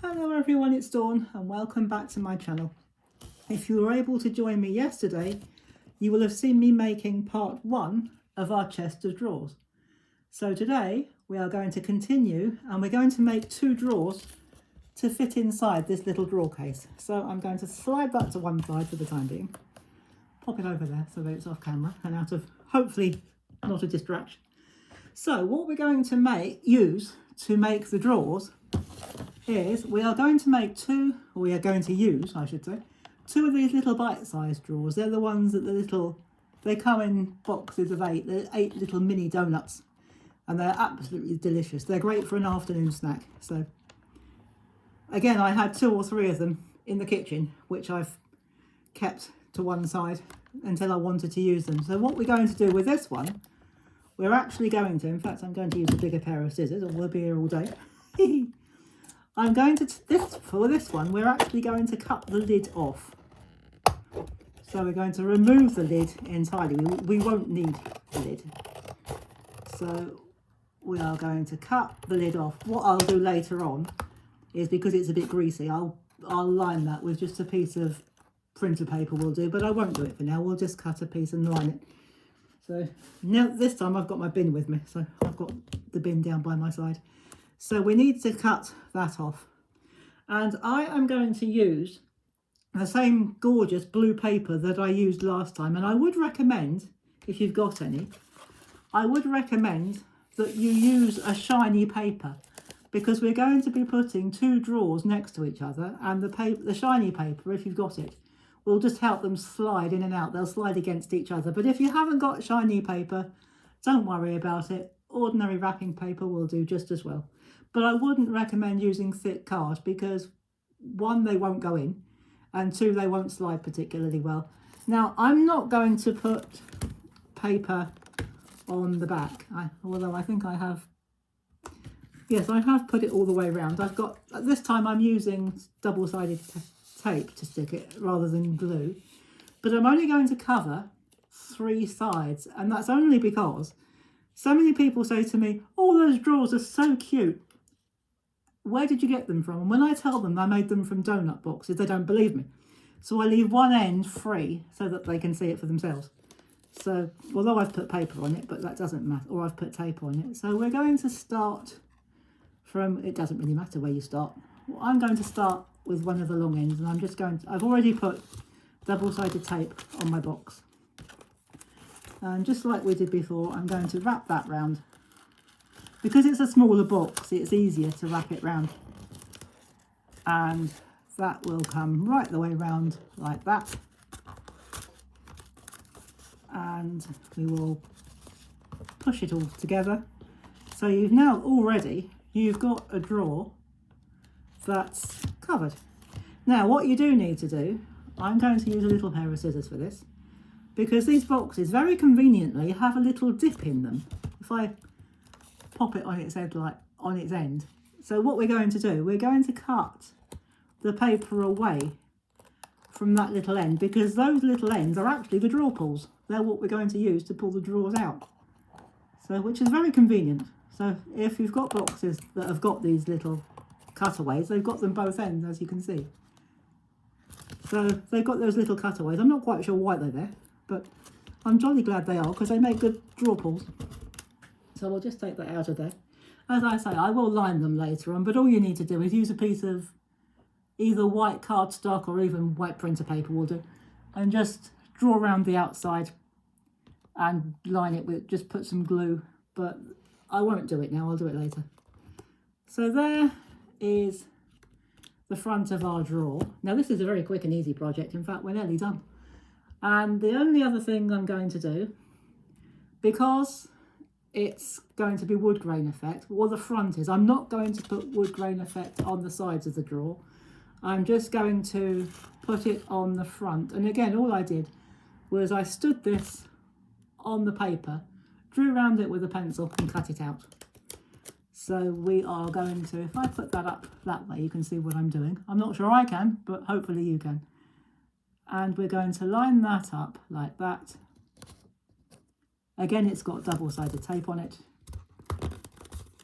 Hello everyone, it's Dawn and welcome back to my channel. If you were able to join me yesterday, you will have seen me making part 1 of our chest of drawers. So today we are going to continue and we're going to make 2 drawers to fit inside this little drawer case. So I'm going to slide that to one side for the time being, pop it over there so that it's off camera and out of, hopefully not a distraction. So what we're going to use to make the drawers is we are going to use, I should say, 2 of these little bite-sized drawers. They're the ones that they come in boxes of 8. They're 8 little mini donuts and they're absolutely delicious. They're great for an afternoon snack. So again, I had 2 or 3 of them in the kitchen, which I've kept to one side until I wanted to use them. So what we're going to do with this one, we're actually going to, in fact, I'm going to use a bigger pair of scissors or we'll be here all day. I'm going to, for this one, we're actually going to cut the lid off. So we're going to remove the lid entirely. We won't need the lid. So we are going to cut the lid off. What I'll do later on is, because it's a bit greasy, I'll line that with just a piece of printer paper will do, but I won't do it for now. We'll just cut a piece and line it. So now this time I've got my bin with me. So I've got the bin down by my side. So we need to cut that off. And I am going to use the same gorgeous blue paper that I used last time. And I would recommend, if you've got any, I would recommend that you use a shiny paper, because we're going to be putting 2 drawers next to each other, and the shiny paper, if you've got it, will just help them slide in and out. They'll slide against each other. But if you haven't got shiny paper, don't worry about it. Ordinary wrapping paper will do just as well. But I wouldn't recommend using thick card because 1, they won't go in, and 2, they won't slide particularly well. Now, I'm not going to put paper on the back, although I think I have. Yes, I have put it all the way around. This time I'm using double-sided tape to stick it rather than glue. But I'm only going to cover 3 sides, and that's only because so many people say to me, "Oh, those drawers are so cute. Where did you get them from?" And when I tell them I made them from donut boxes, they don't believe me. So I leave one end free so that they can see it for themselves. So, although I've put paper on it, but that doesn't matter, or I've put tape on it. So we're going to start from, it doesn't really matter where you start. Well, I'm going to start with one of the long ends, and I've already put double-sided tape on my box. And just like we did before, I'm going to wrap that round. Because it's a smaller box, it's easier to wrap it round. And that will come right the way round like that. And we will push it all together. So you've got a drawer that's covered. Now what you do need to do, I'm going to use a little pair of scissors for this, because these boxes very conveniently have a little dip in them. If I pop it on its head, like on its end. So what we're going to do, we're going to cut the paper away from that little end, because those little ends are actually the drawer pulls. They're what we're going to use to pull the drawers out. So, which is very convenient. So if you've got boxes that have got these little cutaways, they've got them both ends, as you can see. So they've got those little cutaways. I'm not quite sure why they're there, but I'm jolly glad they are, because they make good drawer pulls. So we'll just take that out of there. As I say, I will line them later on, but all you need to do is use a piece of either white cardstock or even white printer paper will do, and just draw around the outside and line it with, just put some glue, but I won't do it now, I'll do it later. So there is the front of our drawer. Now this is a very quick and easy project. In fact, we're nearly done. And the only other thing I'm going to do, because it's going to be wood grain effect, or the front is, I'm not going to put wood grain effect on the sides of the drawer. I'm just going to put it on the front. And again, all I did was I stood this on the paper, drew around it with a pencil and cut it out. So we are going to, if I put that up that way, you can see what I'm doing. I'm not sure I can, but hopefully you can. And we're going to line that up like that. Again, it's got double-sided tape on it.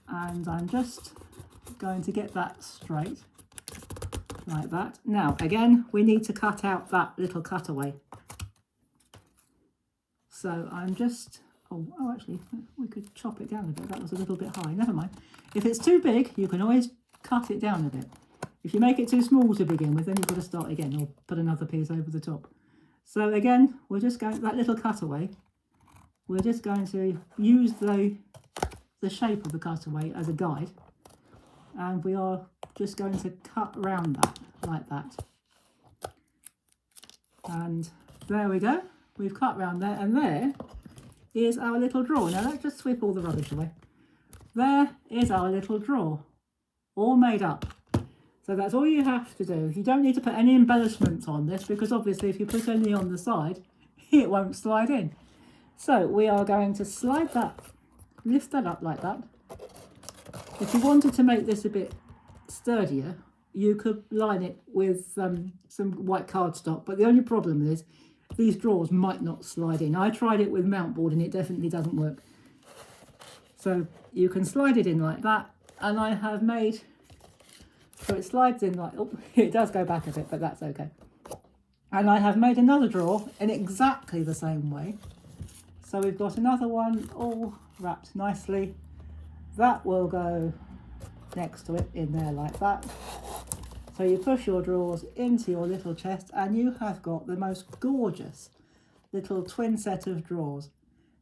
And I'm just going to get that straight. like that. Now, again, we need to cut out that little cutaway. So I'm just, oh, actually, we could chop it down a bit. That was a little bit high. Never mind. If it's too big, you can always cut it down a bit. If you make it too small to begin with, then you've got to start again or put another piece over the top. So again, we're just going, that little cutaway, we're just going to use the shape of the cutaway as a guide. And we are just going to cut around that, like that. And there we go. We've cut round there, and there is our little drawer. Now let's just sweep all the rubbish away. There is our little drawer, all made up. So that's all you have to do. You don't need to put any embellishments on this, because obviously if you put any on the side, it won't slide in. So we are going to slide that, lift that up like that. If you wanted to make this a bit sturdier, you could line it with some white cardstock, but the only problem is these drawers might not slide in. I tried it with mount board and it definitely doesn't work. So you can slide it in like that, and I have made, so it slides in like, oh, it does go back a bit, but that's okay. And I have made another drawer in exactly the same way. So we've got another one all wrapped nicely. That will go next to it in there like that. So you push your drawers into your little chest, and you have got the most gorgeous little twin set of drawers.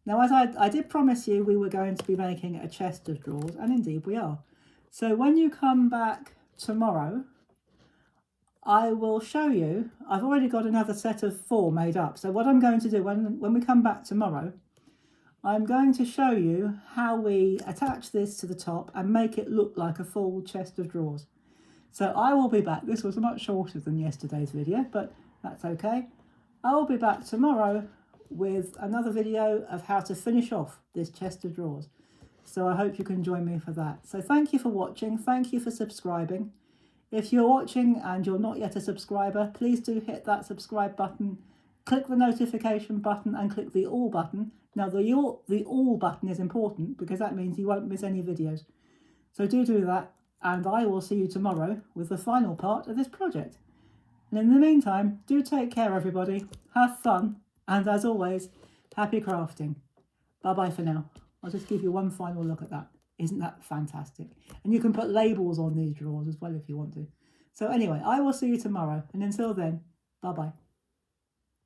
Now, as I did promise you, we were going to be making a chest of drawers, and indeed we are. So when you come back tomorrow, I will show you, I've already got another set of 4 made up. So what I'm going to do when we come back tomorrow, I'm going to show you how we attach this to the top and make it look like a full chest of drawers. So I will be back. This was much shorter than yesterday's video, but that's okay. I will be back tomorrow with another video of how to finish off this chest of drawers. So I hope you can join me for that. So thank you for watching. Thank you for subscribing. If you're watching and you're not yet a subscriber, please do hit that subscribe button, click the notification button and click the all button. Now the all button is important because that means you won't miss any videos. So do that. And I will see you tomorrow with the final part of this project. And in the meantime, do take care, everybody. Have fun. And as always, happy crafting. Bye-bye for now. I'll just give you one final look at that. Isn't that fantastic? And you can put labels on these drawers as well if you want to. So anyway, I will see you tomorrow. And until then, bye-bye.